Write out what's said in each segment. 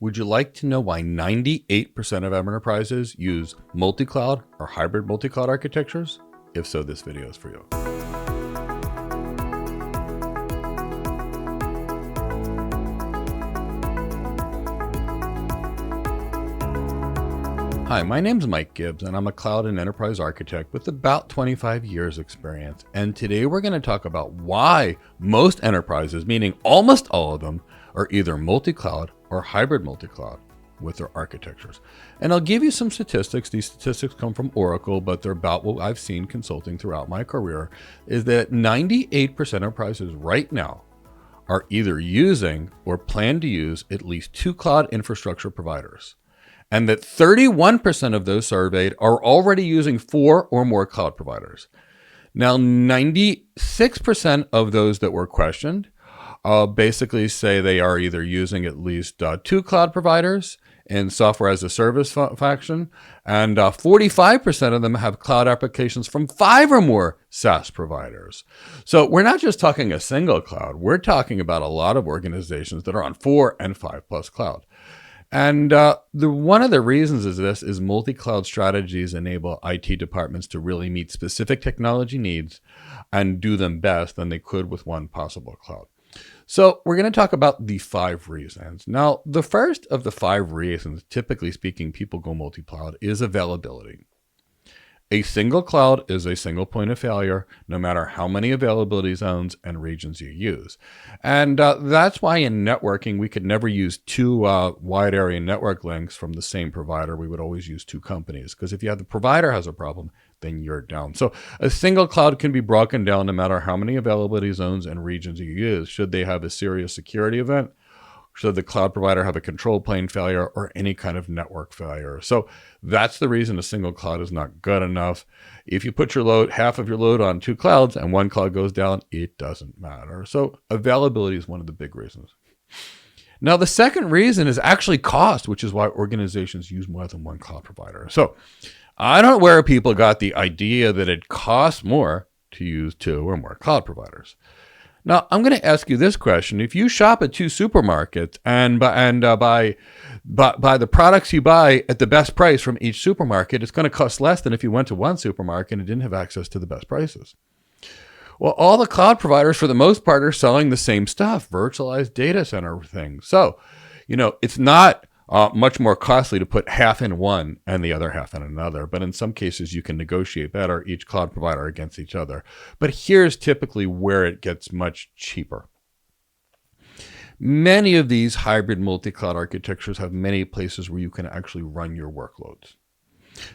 Would you like to know why 98% of enterprises use multi-cloud or hybrid multi-cloud architectures? If so, this video is for you. Hi, my name's Mike Gibbs, and I'm a cloud and enterprise architect with about 25 years experience. And today we're going to talk about why most enterprises, meaning almost all of them, are either multi-cloud or hybrid multi-cloud with their architectures. And I'll give you some statistics. These statistics come from Oracle, but they're about what I've seen consulting throughout my career, is that 98% enterprises right now are either using or plan to use at least two cloud infrastructure providers. And that 31% of those surveyed are already using 4 or more cloud providers. Now, 96% of those that were questioned basically say they are either using at least 2 cloud providers in software as a service faction, and 45% of them have cloud applications from 5 or more SaaS providers. So we're not just talking a single cloud, we're talking about a lot of organizations that are on 4 and 5 plus cloud. And one of the reasons is multi-cloud strategies enable IT departments to really meet specific technology needs and do them best than they could with one possible cloud. So we're going to talk about the 5 reasons. Now, the first of the 5 reasons, typically speaking, people go multi-cloud is availability. A single cloud is a single point of failure, no matter how many availability zones and regions you use. And that's why in networking, we could never use 2 wide area network links from the same provider. We would always use 2 companies, because if you have the provider has a problem, then you're down. So a single cloud can be broken down no matter how many availability zones and regions you use. Should they have a serious security event? Should the cloud provider have a control plane failure or any kind of network failure? So that's the reason a single cloud is not good enough. If you put your load, half of your load on 2 clouds and one cloud goes down, it doesn't matter. So availability is one of the big reasons. Now, the second reason is actually cost, which is why organizations use more than one cloud provider. So I don't know where people got the idea that it costs more to use 2 or more cloud providers. Now, I'm going to ask you this question. If you shop at 2 supermarkets and buy the products you buy at the best price from each supermarket, it's going to cost less than if you went to one supermarket and didn't have access to the best prices. Well, all the cloud providers, for the most part, are selling the same stuff, virtualized data center things. So, it's not much more costly to put half in one and the other half in another. But in some cases, you can negotiate better each cloud provider against each other. But here's typically where it gets much cheaper. Many of these hybrid multi-cloud architectures have many places where you can actually run your workloads.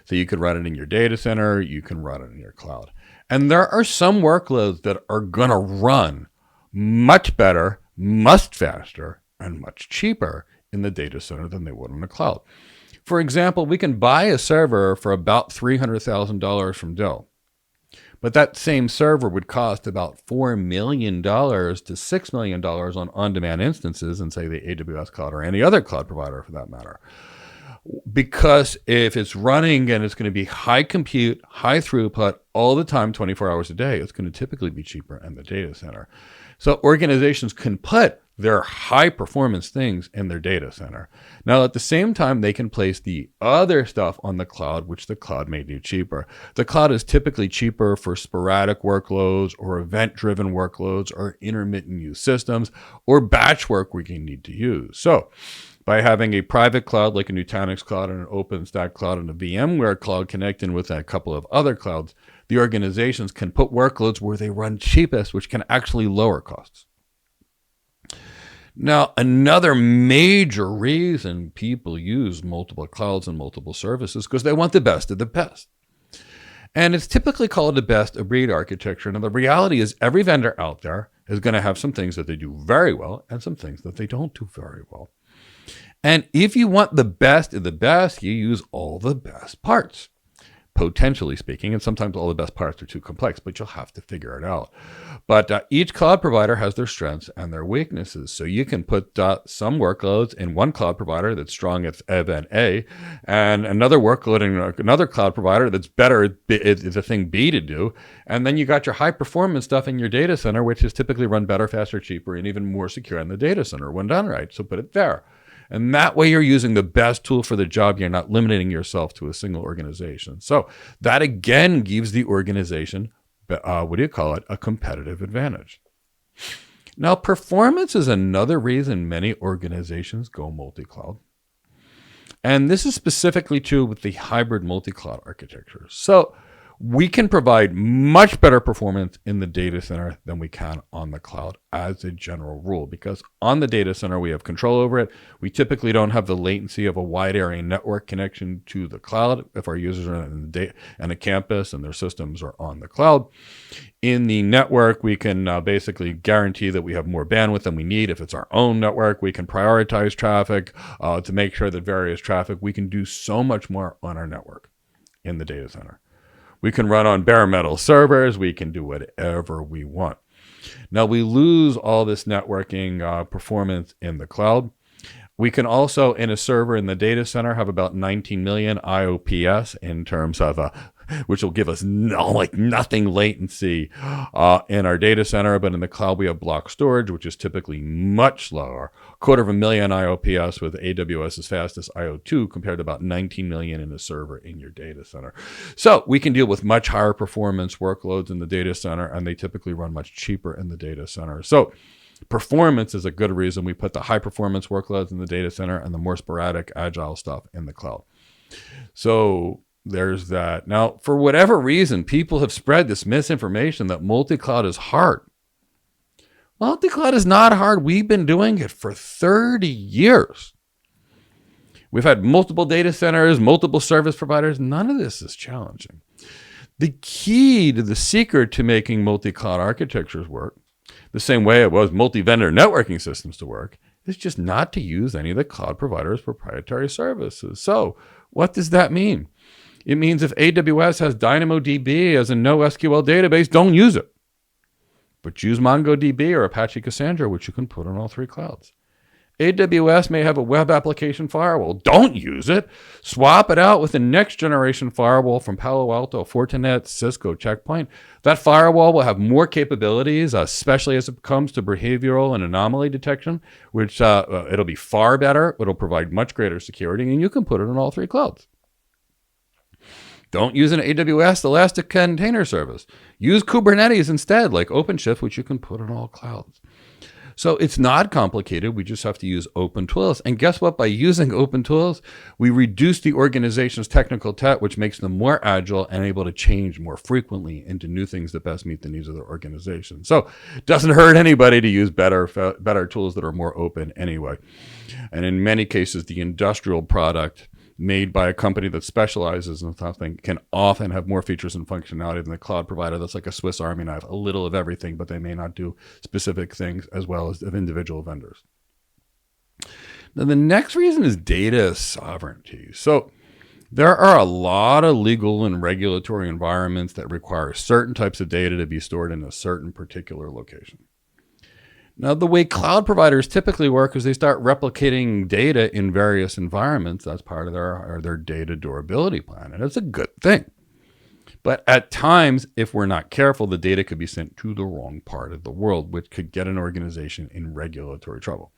So you could run it in your data center, you can run it in your cloud. And there are some workloads that are going to run much better, much faster, and much cheaper in the data center than they would in the cloud. For example, we can buy a server for about $300,000 from Dell, but that same server would cost about $4 million to $6 million on on-demand instances in, say, the AWS cloud or any other cloud provider for that matter. Because if it's running and it's going to be high compute, high throughput all the time, 24 hours a day, it's going to typically be cheaper in the data center. So organizations can put their high performance things in their data center. Now, at the same time, they can place the other stuff on the cloud, which the cloud may do cheaper. The cloud is typically cheaper for sporadic workloads or event-driven workloads or intermittent use systems or batch work we can need to use. So by having a private cloud like a Nutanix cloud and an OpenStack cloud and a VMware cloud connecting with a couple of other clouds, the organizations can put workloads where they run cheapest, which can actually lower costs. Now, another major reason people use multiple clouds and multiple services is because they want the best of the best. And it's typically called the best of breed architecture. Now, the reality is every vendor out there is going to have some things that they do very well and some things that they don't do very well. And if you want the best of the best, you use all the best parts, potentially speaking. And sometimes all the best parts are too complex, but you'll have to figure it out. But each cloud provider has their strengths and their weaknesses. So you can put some workloads in one cloud provider that's strong at event A, and another workload in another cloud provider that's better at the thing B to do. And then you got your high performance stuff in your data center, which is typically run better, faster, cheaper, and even more secure in the data center when done right. So put it there. And that way you're using the best tool for the job. You're not limiting yourself to a single organization. So that again gives the organization, a competitive advantage. Now, performance is another reason many organizations go multi-cloud. And this is specifically true with the hybrid multi-cloud architecture. So we can provide much better performance in the data center than we can on the cloud as a general rule, because on the data center, we have control over it. We typically don't have the latency of a wide area network connection to the cloud if our users are in a campus and their systems are on the cloud. In the network, we can basically guarantee that we have more bandwidth than we need. If it's our own network, we can prioritize traffic to make sure that various traffic, we can do so much more on our network in the data center. We can run on bare metal servers. We can do whatever we want. Now, we lose all this networking performance in the cloud. We can also, in a server in the data center, have about 19 million IOPS in terms of which will give us nothing latency in our data center. But in the cloud, we have block storage, which is typically much lower. 250,000 IOPS with AWS's fastest IO2 compared to about 19 million in a server in your data center. So we can deal with much higher performance workloads in the data center, and they typically run much cheaper in the data center. So performance is a good reason we put the high performance workloads in the data center and the more sporadic agile stuff in the cloud. So there's that. Now, for whatever reason, people have spread this misinformation that multi-cloud is hard. Multi-cloud is not hard. We've been doing it for 30 years. We've had multiple data centers, multiple service providers. None of this is challenging. The key to the secret to making multi-cloud architectures work, the same way it was multi-vendor networking systems to work, is just not to use any of the cloud providers' proprietary services. So what does that mean? It means if AWS has DynamoDB as a NoSQL database, don't use it. But use MongoDB or Apache Cassandra, which you can put on all three clouds. AWS may have a web application firewall. Don't use it. Swap it out with the next generation firewall from Palo Alto, Fortinet, Cisco, Checkpoint. That firewall will have more capabilities, especially as it comes to behavioral and anomaly detection, which it'll be far better. It'll provide much greater security, and you can put it on all three clouds. Don't use an AWS Elastic Container Service. Use Kubernetes instead, like OpenShift, which you can put on all clouds. So it's not complicated. We just have to use open tools. And guess what? By using open tools, we reduce the organization's technical debt, which makes them more agile and able to change more frequently into new things that best meet the needs of their organization. So it doesn't hurt anybody to use better tools that are more open anyway. And in many cases, the industrial product made by a company that specializes in something can often have more features and functionality than the cloud provider that's like a Swiss Army knife, a little of everything, but they may not do specific things as well as of individual vendors. Now, the next reason is data sovereignty. So there are a lot of legal and regulatory environments that require certain types of data to be stored in a certain particular location. Now, the way cloud providers typically work is they start replicating data in various environments. That's part of their data durability plan, and it's a good thing. But at times, if we're not careful, the data could be sent to the wrong part of the world, which could get an organization in regulatory trouble.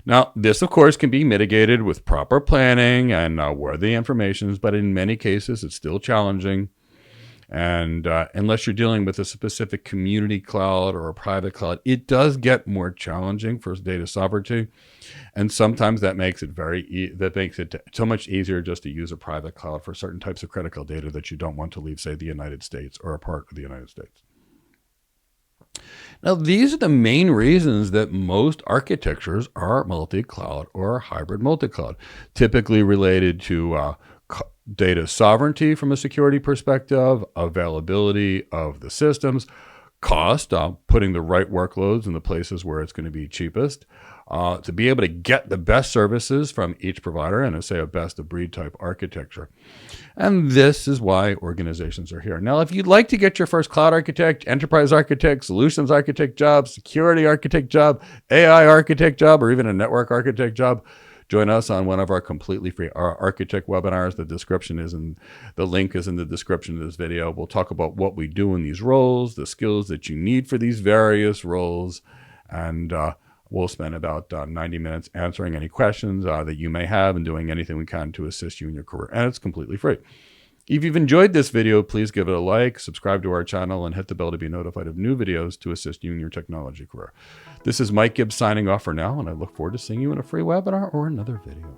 Now, this, of course, can be mitigated with proper planning and where the information is, but in many cases, it's still challenging. And unless you're dealing with a specific community cloud or a private cloud, it does get more challenging for data sovereignty. And sometimes that makes it so much easier just to use a private cloud for certain types of critical data that you don't want to leave, say, the United States or a part of the United States. Now, these are the main reasons that most architectures are multi-cloud or hybrid multi-cloud, typically related to data sovereignty from a security perspective, availability of the systems, cost, putting the right workloads in the places where it's going to be cheapest, to be able to get the best services from each provider and say a best of breed type architecture. And this is why organizations are here. Now, if you'd like to get your first cloud architect, enterprise architect, solutions architect job, security architect job, AI architect job, or even a network architect job, join us on one of our completely free architect webinars. The link is in the description of this video. We'll talk about what we do in these roles, the skills that you need for these various roles, and We'll spend about 90 minutes answering any questions that you may have and doing anything we can to assist you in your career. And it's completely free. If you've enjoyed this video, please give it a like, subscribe to our channel, and hit the bell to be notified of new videos to assist you in your technology career. This is Mike Gibbs signing off for now, and I look forward to seeing you in a free webinar or another video.